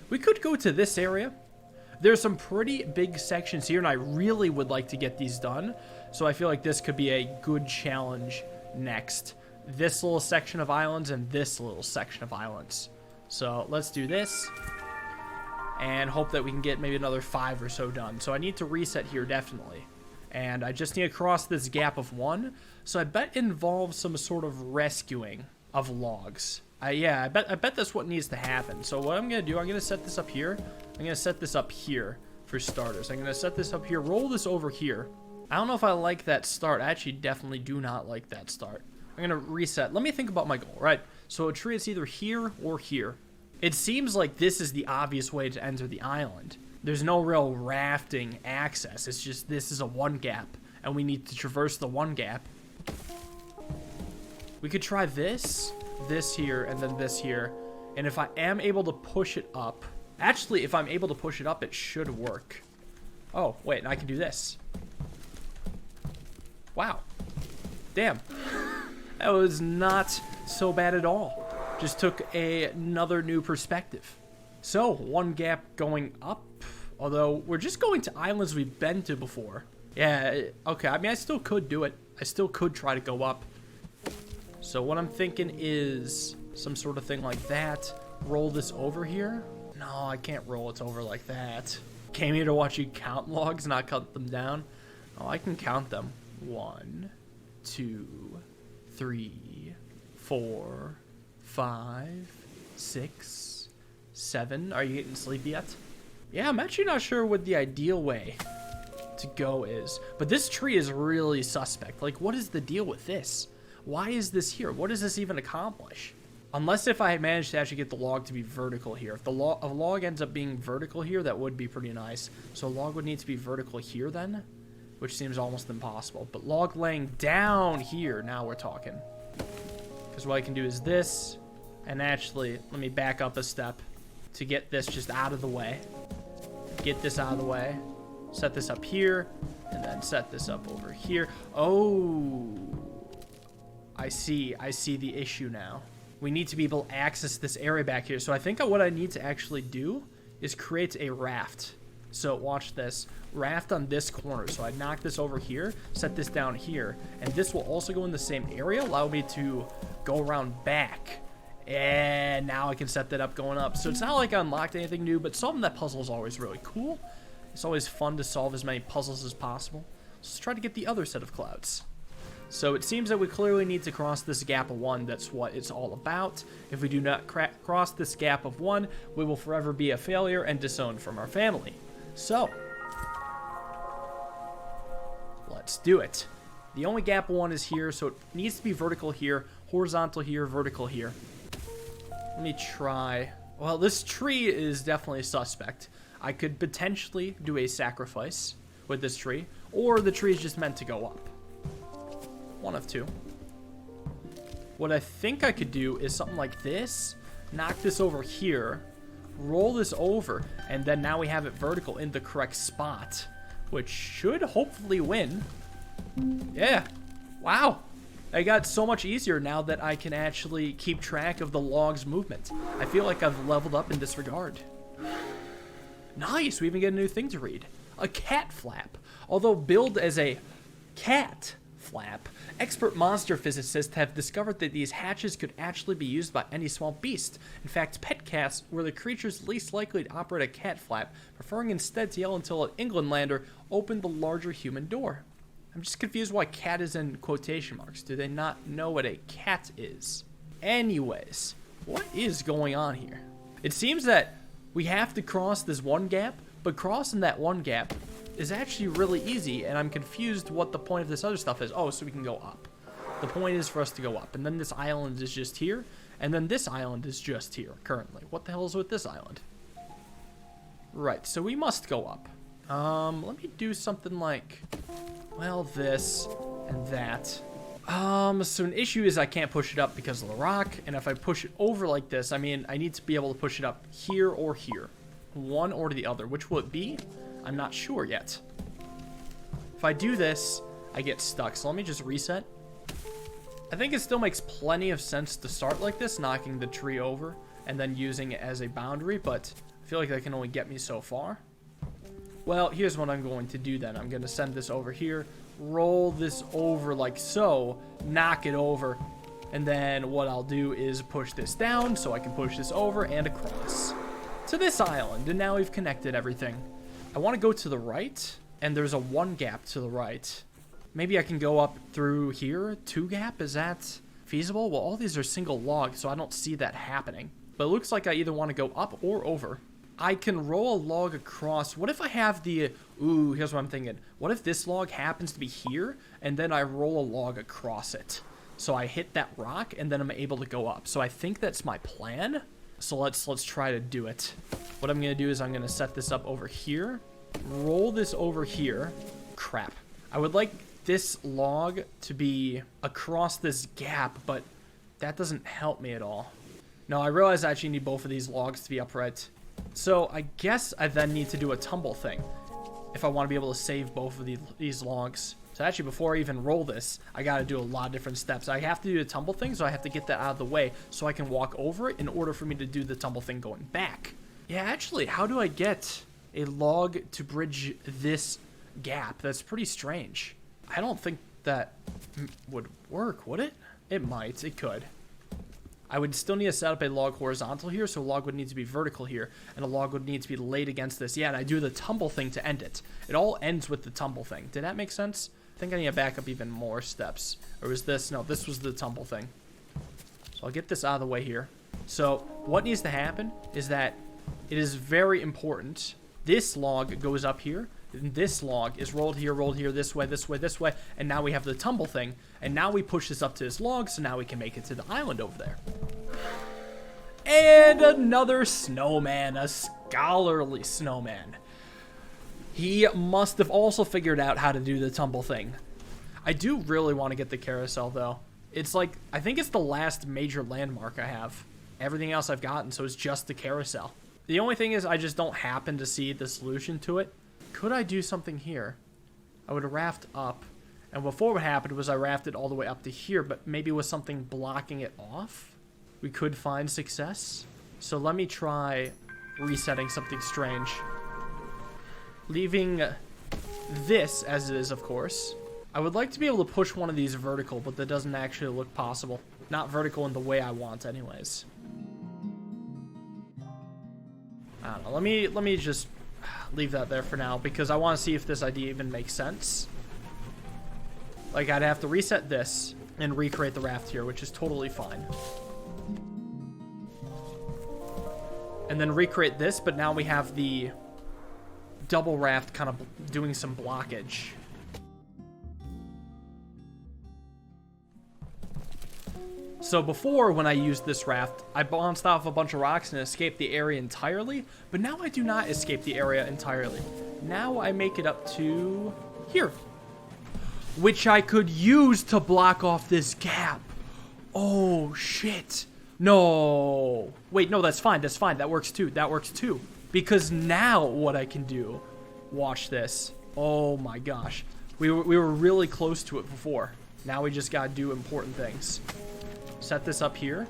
We could go to this area. There's some pretty big sections here, and I really would like to get these done. So I feel like this could be a good challenge next. This little section of islands and this little section of islands. So let's do this. And hope that we can get maybe another 5 or so done. So I need to reset here, definitely. And I just need to cross this gap of 1. So I bet it involves some sort of rescuing of logs. Yeah, I bet that's what needs to happen. So what I'm going to do, I'm going to set this up here. I'm going to set this up here for starters. I'm going to set this up here, roll this over here. I don't know if I like that start. I actually definitely do not like that start. I'm going to reset. Let me think about my goal, right? So a tree is either here or here. It seems like this is the obvious way to enter the island. There's no real rafting access. It's just this is a 1 gap, and we need to traverse the 1 gap. We could try this here, and then this here. And if I am able to push it up... Actually, if I'm able to push it up, it should work. Oh, wait, and I can do this. Wow. Damn. That was not so bad at all. Just took another new perspective. So, 1 gap going up. Although, we're just going to islands we've been to before. Yeah, okay. I mean, I still could do it. I still could try to go up. So, what I'm thinking is some sort of thing like that. Roll this over here. No, I can't roll it over like that. Came here to watch you count logs, not cut them down. Oh, I can count them. 1, 2, 3, 4, 5, 6, 7. Are you getting sleepy yet? Yeah, I'm actually not sure what the ideal way to go is. But this tree is really suspect. Like, what is the deal with this? Why is this here? What does this even accomplish? Unless if I managed to actually get the log to be vertical here. If a log ends up being vertical here, that would be pretty nice. So a log would need to be vertical here then, which seems almost impossible. But log laying down here, now we're talking. Because what I can do is this, and actually, let me back up a step to get this just out of the way. Get this out of the way. Set this up here, and then set this up over here. Oh, I see the issue now. We need to be able to access this area back here. So I think what I need to actually do is create a raft. So watch this. Raft on this corner. So I knock this over here, set this down here, and this will also go in the same area, allow me to go around back. And now I can set that up going up. So it's not like I unlocked anything new, but solving that puzzle is always really cool. It's always fun to solve as many puzzles as possible. So let's try to get the other set of clouds. So it seems that we clearly need to cross this gap of 1. That's what it's all about. If we do not cross this gap of 1, we will forever be a failure and disowned from our family. So, let's do it. The only gap of 1 is here, so it needs to be vertical here, horizontal here, vertical here. Let me try. Well, this tree is definitely suspect. I could potentially do a sacrifice with this tree, or the tree is just meant to go up. One of two. What I think I could do is something like this. Knock this over here. Roll this over. And then now we have it vertical in the correct spot. Which should hopefully win. Yeah. Wow. I got so much easier now that I can actually keep track of the log's movement. I feel like I've leveled up in this regard. Nice. We even get a new thing to read. A cat flap. Although billed as a cat flap, expert monster physicists have discovered that these hatches could actually be used by any small beast. In fact, pet cats were the creatures least likely to operate a cat flap, preferring instead to yell until an Englandlander opened the larger human door. I'm just confused why cat is in quotation marks. Do they not know what a cat is? Anyways, what is going on here? It seems that we have to cross this 1 gap, but crossing that 1 gap is actually really easy, and I'm confused what the point of this other stuff is. Oh, so we can go up. The point is for us to go up, and then this island is just here, and then this island is just here currently. What the hell is with this island? Right, so we must go up. Let me do something like, well, this and that. So an issue is I can't push it up because of the rock, and if I push it over like this, I mean, I need to be able to push it up here or here. One or the other. Which will it be? I'm not sure yet. If I do this, I get stuck. So let me just reset. I think it still makes plenty of sense to start like this, knocking the tree over and then using it as a boundary, but I I feel like that can only get me so far. Well, here's what I'm going to do then. I'm going to send this over here, roll this over like so, knock it over, and then what I'll do is push this down so I can push this over and across to this island. And now we've connected everything. I want to go to the right, and there's a 1 gap to the right. Maybe I can go up through here, 2 gap. Is that feasible? Well, all these are single logs, so I don't see that happening. But it looks like I either want to go up or over. I can roll a log across. What if I have the... Ooh, here's what I'm thinking. What if this log happens to be here, and then I roll a log across it? So I hit that rock, and then I'm able to go up. So I think that's my plan. So let's try to do it. What I'm going to do is I'm going to set this up over here. Roll this over here. Crap. I would like this log to be across this gap, but that doesn't help me at all. No, I realize I actually need both of these logs to be upright. So I guess I then need to do a tumble thing if I want to be able to save both of these logs. So actually, before I even roll this, I got to do a lot of different steps. I have to do the tumble thing, so I have to get that out of the way so I can walk over it in order for me to do the tumble thing going back. Yeah, actually, how do I get a log to bridge this gap? That's pretty strange. I don't think that would work, would it? It might. It could. I would still need to set up a log horizontal here, so a log would need to be vertical here, and a log would need to be laid against this. Yeah, and I do the tumble thing to end it. It all ends with the tumble thing. Did that make sense? I think I need to back up even more steps. Or was this? No, this was the tumble thing. So I'll get this out of the way here. So what needs to happen is that it is very important. This log goes up here. And this log is rolled here, this way, this way, this way. And now we have the tumble thing. And now we push this up to this log, so now we can make it to the island over there. And another snowman, a scholarly snowman. He must have also figured out how to do the tumble thing. I do really want to get the carousel, though. It's like, I think it's the last major landmark I have. Everything else I've gotten, so it's just the carousel. The only thing is I just don't happen to see the solution to it. Could I do something here? I would raft up. And before what happened was I rafted all the way up to here, but maybe with something blocking it off, we could find success. So let me try resetting something strange. Leaving this as it is, of course. I would like to be able to push one of these vertical, but that doesn't actually look possible. Not vertical in the way I want anyways. I don't know. Let me just leave that there for now, because I want to see if this idea even makes sense. Like, I'd have to reset this and recreate the raft here, which is totally fine. And then recreate this, but now we have the double raft kind of doing some blockage. So before, when I used this raft, I bounced off a bunch of rocks and escaped the area entirely, but now I do not escape the area entirely. Now I make it up to here, which I could use to block off this gap. Oh, shit. No. Wait, no, that's fine. That's fine. That works too. That works too. Because now what I can do, watch this. Oh my gosh. We were really close to it before. Now we just gotta do important things. Set this up here.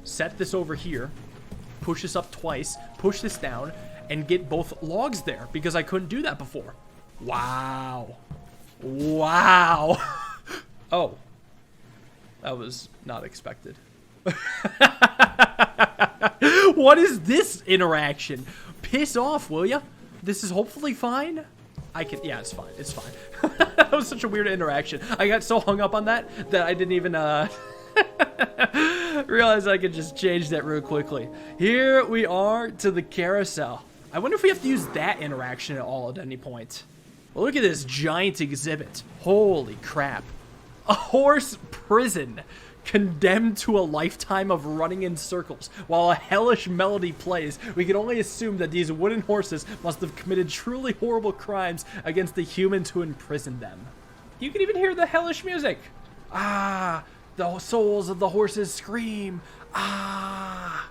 Set this over here. Push this up twice. Push this down. And get both logs there. Because I couldn't do that before. Wow. Wow. Oh. That was not expected. What is this interaction? Piss off, will ya? This is hopefully fine. Yeah, it's fine. It's fine. That was such a weird interaction. I got so hung up on that I didn't even realize I could just change that real quickly. Here we are to the carousel. I wonder if we have to use that interaction at all at any point. Well, look at this giant exhibit. Holy crap. A horse prison. Condemned to a lifetime of running in circles while a hellish melody plays. We can only assume that these wooden horses must have committed truly horrible crimes against the humans who imprisoned them. You can even hear the hellish music. Ah, the souls of the horses scream. Ah.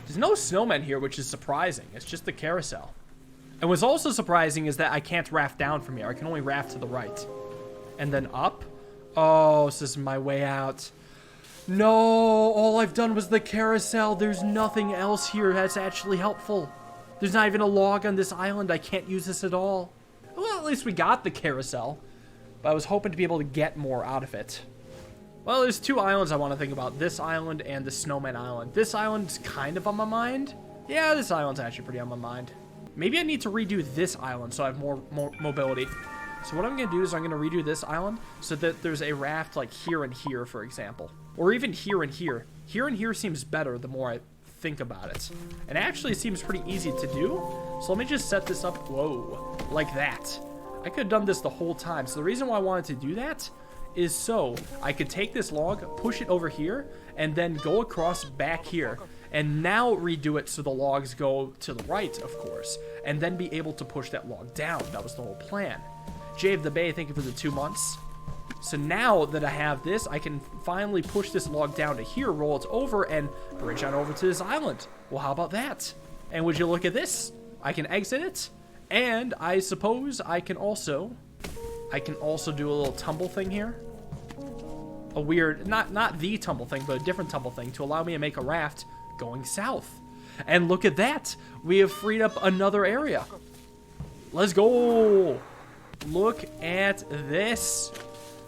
There's no snowmen here, which is surprising. It's just the carousel. And what's also surprising is that I can't raft down from here. I can only raft to the right. And then up. Oh, this is my way out. No, all I've done was the carousel. There's nothing else here that's actually helpful. There's not even a log on this island. I can't use this at all. Well, at least we got the carousel. But I was hoping to be able to get more out of it. Well, there's two islands I want to think about. This island and the snowman island. This island's kind of on my mind. Yeah, this island's actually pretty on my mind. Maybe I need to redo this island so I have more mobility. So what I'm going to do is I'm going to redo this island so that there's a raft like here and here, for example. Or even here and here. Here and here seems better the more I think about it. And actually seems pretty easy to do. So let me just set this up, whoa, like that. I could have done this the whole time. So the reason why I wanted to do that is so I could take this log, push it over here, and then go across back here. And now redo it so the logs go to the right, of course. And then be able to push that log down. That was the whole plan. Jay of the Bay, thank you for the 2 months. So now that I have this, I can finally push this log down to here, roll it over, and bridge on over to this island. Well, how about that? And would you look at this? I can exit it, and I suppose I can also do a little tumble thing here. A weird, not the tumble thing, but a different tumble thing to allow me to make a raft going south. And look at that. We have freed up another area. Let's go. Look at this.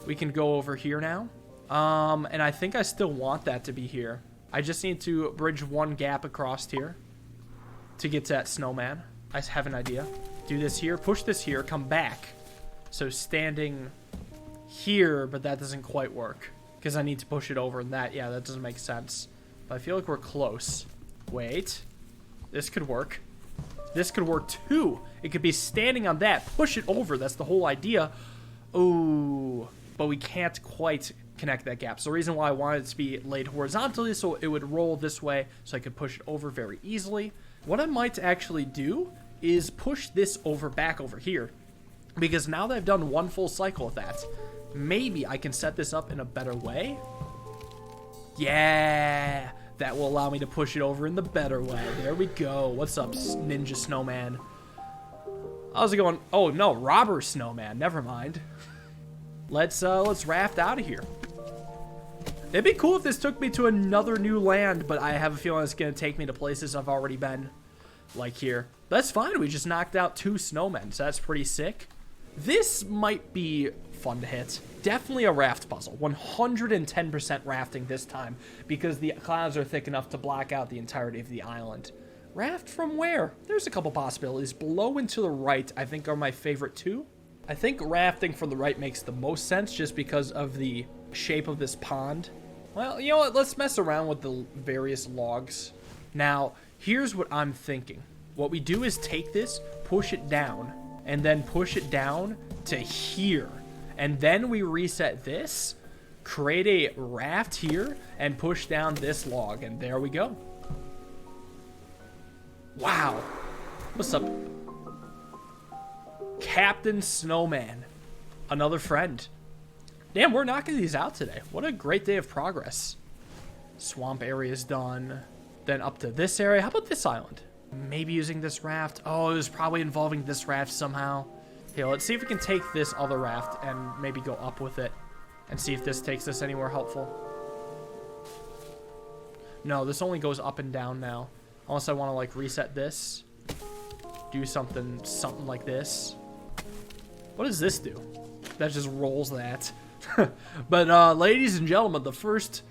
We can go over here now. And I think I still want that to be here. I just need to bridge one gap across here to get to that snowman. I have an idea. Do this here, push this here, come back. So standing here, but that doesn't quite work because I need to push it over and that, yeah, that doesn't make sense. But I feel like we're close. Wait, this could work. This could work too. It could be standing on that, push it over. That's the whole idea. Oh, but we can't quite connect that gap. So the reason why I wanted it to be laid horizontally so it would roll this way so I could push it over very easily. What I might actually do is push this over back over here. Because now that I've done one full cycle of that, maybe I can set this up in a better way. Yeah, that will allow me to push it over in the better way. There we go. What's up, Ninja Snowman? How's it going? Oh, no, Robber Snowman. Never mind. Let's raft out of here. It'd be cool if this took me to another new land, but I have a feeling it's going to take me to places I've already been, like here. That's fine. We just knocked out 2 snowmen, so that's pretty sick. This might be fun to hit. Definitely a raft puzzle. 110% rafting this time because the clouds are thick enough to block out the entirety of the island. Raft from where? There's a couple possibilities. Below and to the right, I think, are my favorite 2. I think rafting from the right makes the most sense just because of the shape of this pond. Well, you know what? Let's mess around with the various logs. Now, here's what I'm thinking. What we do is take this, push it down, and then push it down to here. And then we reset this, create a raft here, and push down this log. And there we go. Wow. What's up? Captain Snowman. Another friend. Damn, we're knocking these out today. What a great day of progress. Swamp area is done. Then up to this area. How about this island? Maybe using this raft. Oh, it was probably involving this raft somehow. Here, let's see if we can take this other raft and maybe go up with it. And see if this takes us anywhere helpful. No, this only goes up and down now. Unless I want to, like, reset this. Do something like this. What does this do? That just rolls that. But, ladies and gentlemen, the first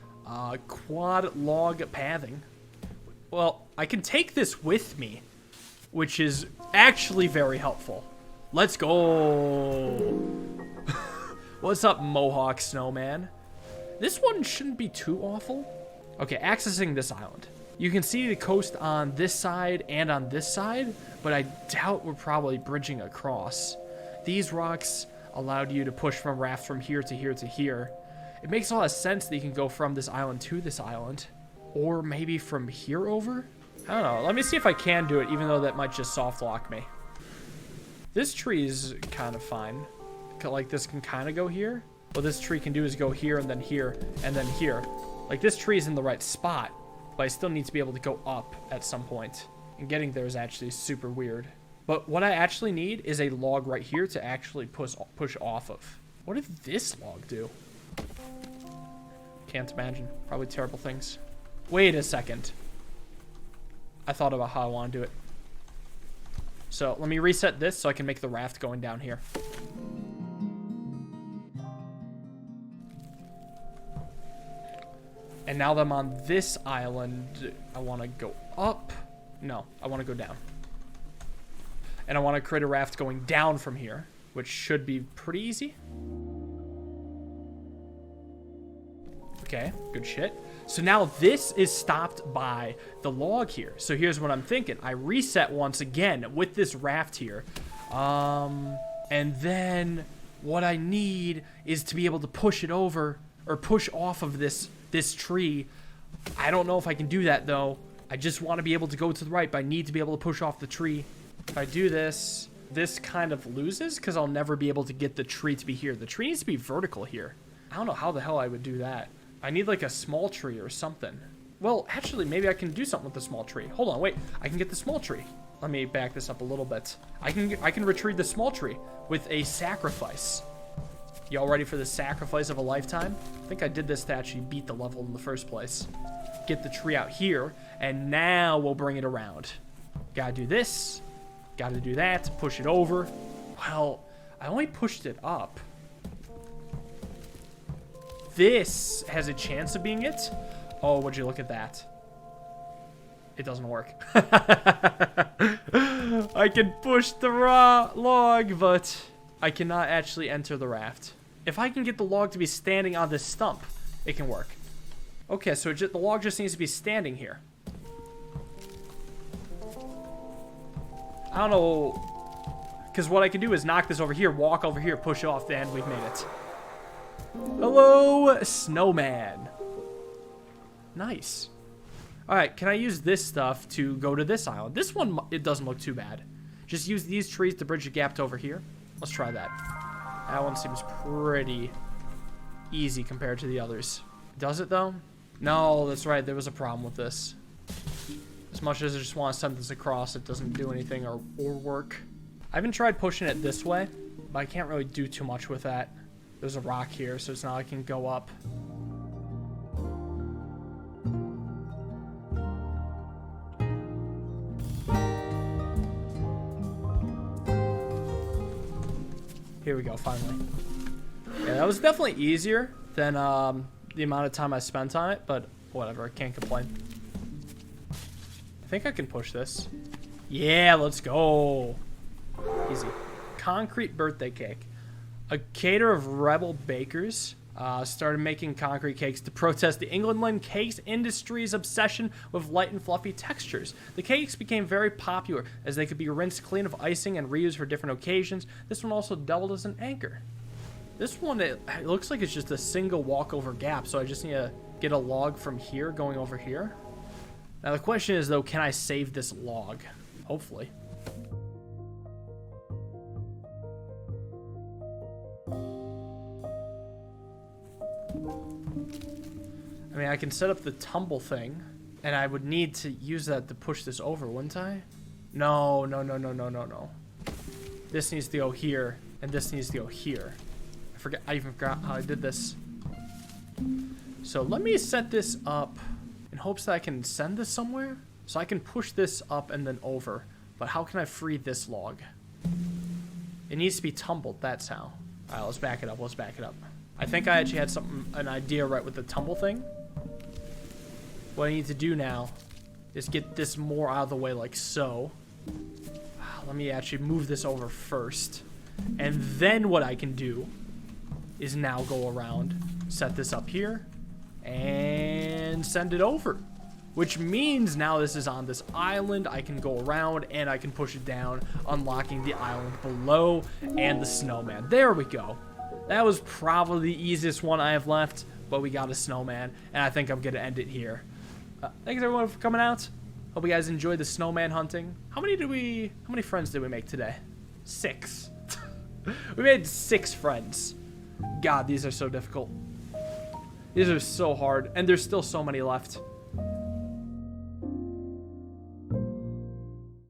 quad log pathing. Well, I can take this with me, which is actually very helpful. Let's go. What's up, Mohawk Snowman? This one shouldn't be too awful. Okay, accessing this island. You can see the coast on this side and on this side, but I doubt we're probably bridging across. These rocks allowed you to push from raft from here to here to here. It makes a lot of sense that you can go from this island to this island. Or maybe from here over? I don't know. Let me see if I can do it, even though that might just soft lock me. This tree is kind of fine. Like, this can kind of go here. What this tree can do is go here, and then here, and then here. Like, this tree is in the right spot, but I still need to be able to go up at some point. And getting there is actually super weird. But what I actually need is a log right here to actually push off of. What did this log do? Can't imagine. Probably terrible things. Wait a second. I thought about how I want to do it. So let me reset this so I can make the raft going down here. And now that I'm on this island, I want to go up. No, I want to go down. And I want to create a raft going down from here, which should be pretty easy. Okay, good shit. So now this is stopped by the log here. So here's what I'm thinking. I reset once again with this raft here. And then what I need is to be able to push it over or push off of this tree. I don't know if I can do that though. I just want to be able to go to the right, but I need to be able to push off the tree. If I do this, this kind of loses because I'll never be able to get the tree to be here. The tree needs to be vertical here. I don't know how the hell I would do that. I need like a small tree or something. Well, actually, maybe I can do something with the small tree. Hold on, wait. I can get the small tree. Let me back this up a little bit. I can retrieve the small tree with a sacrifice. Y'all ready for the sacrifice of a lifetime? I think I did this to actually beat the level in the first place. Get the tree out here, and now we'll bring it around. Gotta do this. Gotta do that. Push it over. Well, I only pushed it up. This has a chance of being it. Oh, would you look at that? It doesn't work. I can push the raw log, but I cannot actually enter the raft. If I can get the log to be standing on this stump, it can work. Okay, so the log just needs to be standing here. I don't know, because what I can do is knock this over here, walk over here, push off, and we've made it. Hello, snowman. Nice. All right, can I use this stuff to go to this island? This one, it doesn't look too bad. Just use these trees to bridge the gap to over here. Let's try that. That one seems pretty easy compared to the others. Does it, though? No, that's right. There was a problem with this. As much as I just want to send this across, it doesn't do anything or work. I haven't tried pushing it this way, but I can't really do too much with that. There's a rock here, so it's not like I can go up. Here we go, finally. Yeah, that was definitely easier than the amount of time I spent on it, but whatever, I can't complain. I think I can push this. Yeah, let's go. Easy. Concrete birthday cake. A caterer of rebel bakers started making concrete cakes to protest the England cakes industry's obsession with light and fluffy textures. The cakes became very popular as they could be rinsed clean of icing and reused for different occasions. This one also doubled as an anchor. This one, it looks like it's just a single walkover gap, so I just need to get a log from here going over here. Now the question is, though, can I save this log? Hopefully. I mean, I can set up the tumble thing, and I would need to use that to push this over, wouldn't I? No, no, no, no, no, no, no. This needs to go here, and this needs to go here. I even forgot how I did this. So let me set this up in hopes that I can send this somewhere. So I can push this up and then over. But how can I free this log? It needs to be tumbled, that's how. All right, let's back it up, let's back it up. I think I actually had an idea right with the tumble thing. What I need to do now is get this more out of the way like so. Let me actually move this over first. And then what I can do is now go around, set this up here, and send it over. Which means now this is on this island, I can go around and I can push it down, unlocking the island below and the snowman. There we go. That was probably the easiest one I have left, but we got a snowman, and I think I'm gonna end it here. Thanks everyone for coming out. Hope you guys enjoyed the snowman hunting. How many friends did we make today? 6. We made 6 friends. God, these are so difficult. These are so hard, and there's still so many left.